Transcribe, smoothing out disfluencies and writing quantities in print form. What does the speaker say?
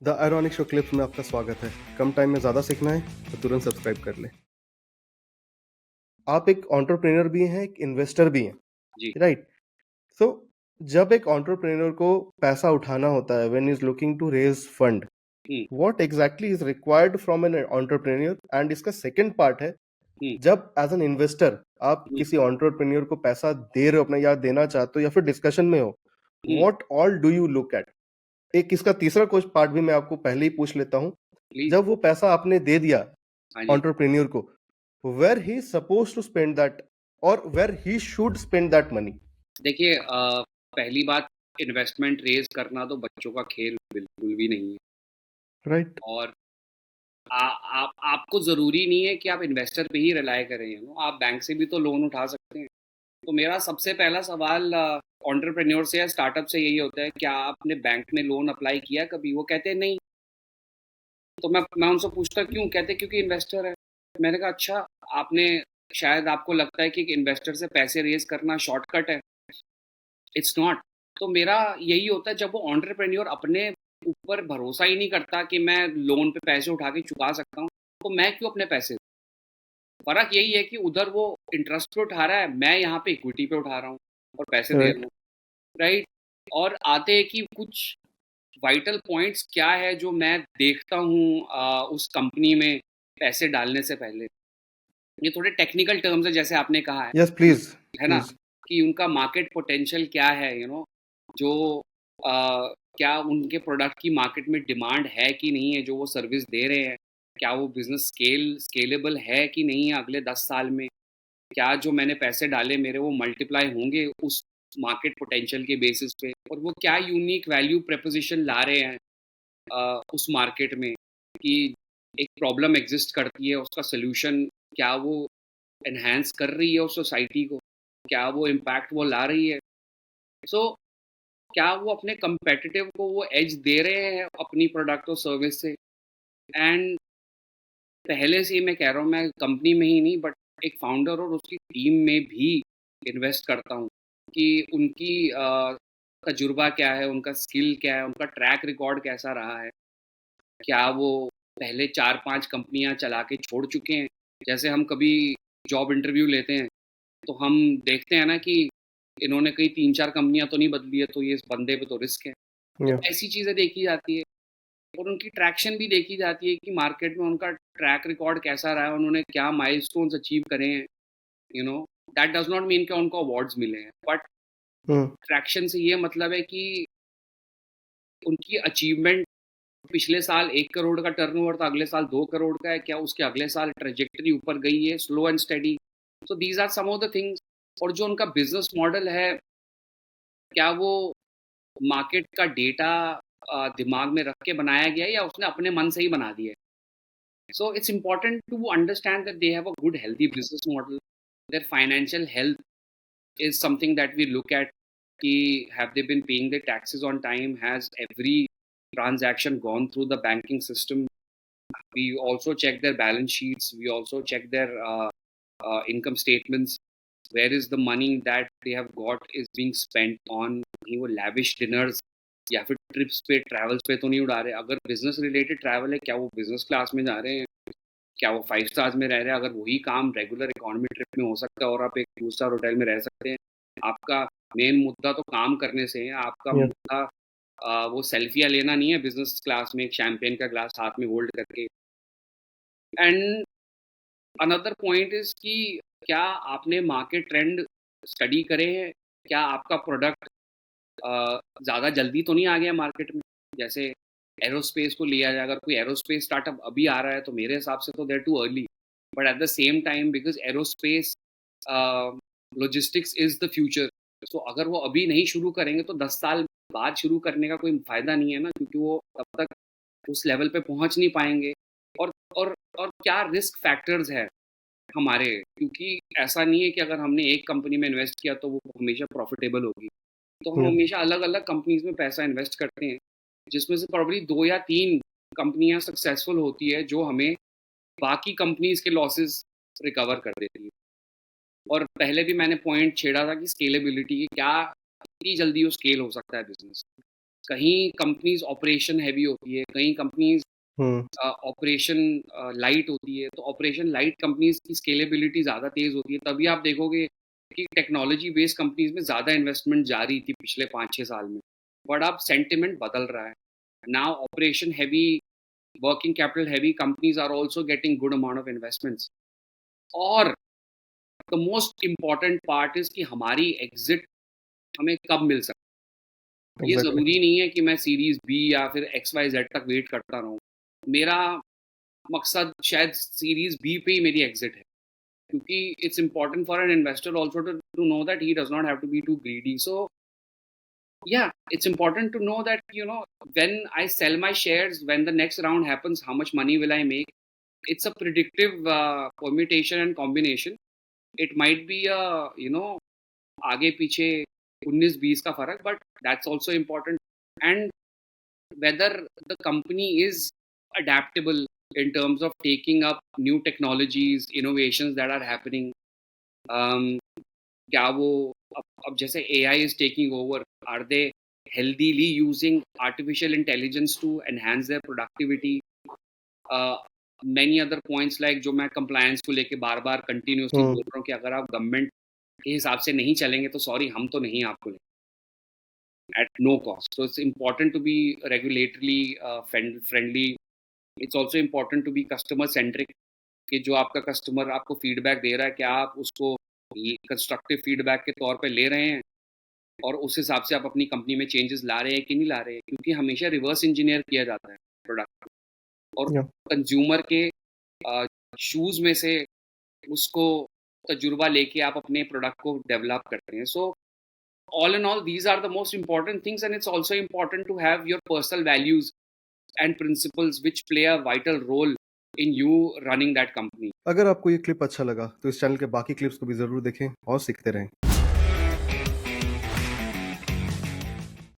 The ironic show clips में आपका स्वागत है। कम टाइम में ज़्यादा सीखना है तो तुरंत सब्सक्राइब कर लें। आप एक एंटरप्रेन्योर भी हैं, एक इन्वेस्टर भी हैं, जी, राइट? सो जब एक एंटरप्रेन्योर को पैसा उठाना होता है, when he is looking to raise fund, hmm, what exactly is required from an entrepreneur? And इसका सेकंड पार्ट है, हुँ, जब एज एन इन्वेस्टर आप हुँ, किसी एंटरप्रेन्योर को पैसा दे रहे हो अपना या देना चाहते हो या फिर डिस्कशन में हो, हुँ, what all do you look at? एक इसका तीसरा कुछ पार्ट भी मैं आपको पहले ही पूछ लेता हूँ। प्लीज़। जब वो पैसा आपने दे दिया हाँ जी। एंटरप्रेन्योर को, where he is supposed to spend that or where he should spend that money? देखिए पहली बात इन्वेस्टमेंट रेज़ करना तो बच्चों का खेल बिल्कुल भी नहीं है Right? और आ आप आपको ज़रूरी नहीं है कि आप इन्वेस्टर पे ही रिलाय करें, आप बैंक से भी तो लोन उठा सकते हैं। तो मेरा सबसे पहला सवाल एंटरप्रेन्योर से या स्टार्टअप से यही होता है, क्या आपने बैंक में लोन अप्लाई किया कभी? वो कहते हैं नहीं। तो मैं उनसे पूछता क्यों? कहते क्योंकि इन्वेस्टर है। मैंने कहा अच्छा, आपने शायद आपको लगता है कि एक इन्वेस्टर से पैसे रेज़ करना शॉर्टकट है। It's not. तो मेरा यही होता है जब वो एंटरप्रेन्योर अपने ऊपर भरोसा ही नहीं करता कि मैं लोन पे पैसे उठा के चुका सकता हूँ, तो मैं क्यों अपने पैसे दूँ? फ़र्क यही है कि उधर वो इंटरेस्ट पे उठा रहा है, मैं यहाँ पे इक्विटी पे उठा रहा हूँ और पैसे दे रहा Right? हूँ, राइट? और आते हैं कि कुछ वाइटल पॉइंट्स क्या है जो मैं देखता हूँ उस कंपनी में पैसे डालने से पहले। ये थोड़े टेक्निकल टर्म्स हैं जैसे आपने कहा Yes, please. है ना? Please. कि उनका मार्केट पोटेंशियल क्या है, जो क्या उनके प्रोडक्ट की मार्केट में डिमांड है कि नहीं है जो वो सर्विस दे रहे हैं? क्या वो बिज़नेस स्केलेबल है कि नहीं है अगले 10 साल में? क्या जो मैंने पैसे डाले मेरे वो मल्टीप्लाई होंगे उस मार्केट पोटेंशियल के बेसिस पे? और वो क्या यूनिक वैल्यू प्रोposition ला रहे हैं उस मार्केट में कि एक प्रॉब्लम एग्ज़िस्ट करती है, उसका सॉल्यूशन क्या वो एनहांस कर रही है उस सोसाइटी को? क्या वो इम्पैक्ट वो ला रही है? सो क्या वो अपने कॉम्पिटिटिव को वो एज दे रहे हैं अपनी प्रोडक्ट और सर्विस से? एंड पहले से ही मैं कह रहा हूँ, मैं कंपनी में ही नहीं बट एक फाउंडर और उसकी टीम में भी इन्वेस्ट करता हूँ कि उनकी तजुर्बा क्या है, उनका स्किल क्या है, उनका ट्रैक रिकॉर्ड कैसा रहा है? क्या वो पहले 4-5 कंपनियाँ चला के छोड़ चुके हैं? जैसे हम कभी जॉब इंटरव्यू लेते हैं, तो हम देखते हैं ना कि इन्होंने कहीं 3-4 कंपनियाँ तो नहीं बदली है, तो ये इस बंदे पे तो रिस्क है। तो Yeah. ऐसी चीज़ें देखी जाती है और उनकी ट्रैक्शन भी देखी जाती है कि मार्केट में उनका ट्रैक रिकॉर्ड कैसा रहा है, उन्होंने क्या माइलस्टोन्स अचीव करे हैं, you know that does not mean कि उनको अवार्ड्स मिले हैं, बट Hmm. ट्रैक्शन से ये मतलब है कि उनकी अचीवमेंट पिछले साल 1 करोड़ का टर्नओवर था, अगले साल 2 करोड़ का है, क्या उसके अगले साल ट्रैजेक्टरी ऊपर गई है, slow and steady? So these are some of the things. और जो उनका बिज़नेस मॉडल है, क्या वो मार्केट का डेटा दिमाग में रख के बनाया गया है या उसने अपने मन से ही बना दिया है? So it's important to understand that they have a good, healthy business model. Their financial health is something that we look at. Ki have they been paying their taxes on time? Has every transaction gone through the banking system? We also check their balance sheets. We also check their income statements. Where is the money that they have got is being spent on वो lavish dinners या फिर trips पे travels पे तो नहीं उड़ा रहे? अगर बिजनेस रिलेटेड ट्रैवल है, क्या वो बिजनेस क्लास में जा रहे हैं? क्या वो 5 स्टार्स में रह रहे हैं? अगर वही काम रेगुलर इकोनॉमी ट्रिप में हो सकता है और आप एक 2 स्टार होटल में रह सकते हैं, आपका मेन मुद्दा तो काम करने से है, आपका Yeah. मुद्दा वो सेल्फियाँ लेना नहीं है बिज़नेस क्लास में एक शैंपेन का ग्लास हाथ में होल्ड करके। एंड अनदर पॉइंट इज़ कि क्या आपने मार्केट ट्रेंड स्टडी करे हैं? क्या आपका प्रोडक्ट ज़्यादा जल्दी तो नहीं आ गया मार्केट में? जैसे एरोस्पेस को लिया जाए, अगर कोई एरोस्पेस स्टार्टअप अभी आ रहा है तो मेरे हिसाब से तो they are too early. But at the same time because aerospace logistics is the future. So अगर वो अभी नहीं शुरू करेंगे तो 10 साल बाद शुरू करने का कोई फ़ायदा नहीं है ना, क्योंकि वो तब तक उस लेवल पे पहुँच नहीं पाएँगे। और और क्या रिस्क फैक्टर्स है हमारे, क्योंकि ऐसा नहीं है कि अगर हमने एक कंपनी में इन्वेस्ट किया तो वो हमेशा प्रॉफ़िटेबल होगी। तो हम Yeah. हमेशा अलग-अलग कंपनीज़ में पैसा इन्वेस्ट करते हैं, जिसमें से प्रोबब्ली 2 या 3 कंपनियाँ सक्सेसफुल होती है, जो हमें बाकी कंपनीज़ के लॉसेस रिकवर कर देती है। और पहले भी मैंने पॉइंट छेड़ा था कि स्केलेबिलिटी की क्या, कितनी जल्दी वो स्केल हो सकता है बिज़नेस। कहीं कंपनीज़ ऑपरेशन हेवी होती है, कहीं कंपनीज़ हुँ, ऑपरेशन लाइट होती है, तो ऑपरेशन लाइट कंपनीज़ की स्केलेबिलिटी ज़्यादा तेज़ होती है, तभी आप देखोगे कि टेक्नोलॉजी बेस्ड कंपनीज़ में ज़्यादा इन्वेस्टमेंट जा रही थी पिछले 5-6 साल में। बट अब सेंटिमेंट बदल रहा है। Now operation heavy, working capital heavy companies are also getting good amount of investments. और the most important part is कि हमारी एग्ज़िट हमें कब मिल सकती है। ये एग्ज़ैक्टली। ज़रूरी नहीं है कि मैं सीरीज़ बी या फिर एक्स, वाई, ज़ेड तक वेट करता रहूँ। मेरा मकसद शायद सीरीज़ बी पे ही मेरी एग्ज़िट है। क्योंकि it's important for an investor also to know that he does not have to be too greedy. So yeah, it's important to know that, when I sell my shares, when the next round happens, how much money will I make? It's a predictive permutation and combination. It might be आगे पीछे 19-20 का फर्क, but that's also important. And whether the company is adaptable in terms of taking up new technologies, innovations that are happening. Um, क्या वो अब जैसे AI is taking over, are they healthily using artificial intelligence to enhance their productivity? Many other points like जो मैं compliance को लेके बार बार continuously हुँ, बोल रहा हूँ कि अगर आप गवर्नमेंट के हिसाब से नहीं चलेंगे तो सॉरी, हम तो नहीं आपको लेंगे at no cost. So it's important to be regulatorily friendly. It's also important to be customer centric, कि जो आपका कस्टमर आपको फीडबैक दे रहा है, क्या आप उसको कंस्ट्रक्टिव फीडबैक के तौर पे ले रहे हैं और उस हिसाब से आप अपनी कंपनी में चेंजेस ला रहे हैं कि नहीं ला रहे हैं? क्योंकि हमेशा रिवर्स इंजीनियर किया जाता है प्रोडक्ट, और या कंज्यूमर के शूज़ में से उसको तजुर्बा लेके आप अपने प्रोडक्ट को डेवलप करते हैं। So all in all these are the most important things, and it's also important to have your personal values and principles which play a vital role in you running that company. अगर आपको ये clip अच्छा लगा, तो इस channel के बाकी clips को भी ज़रूर देखें और सीखते रहें।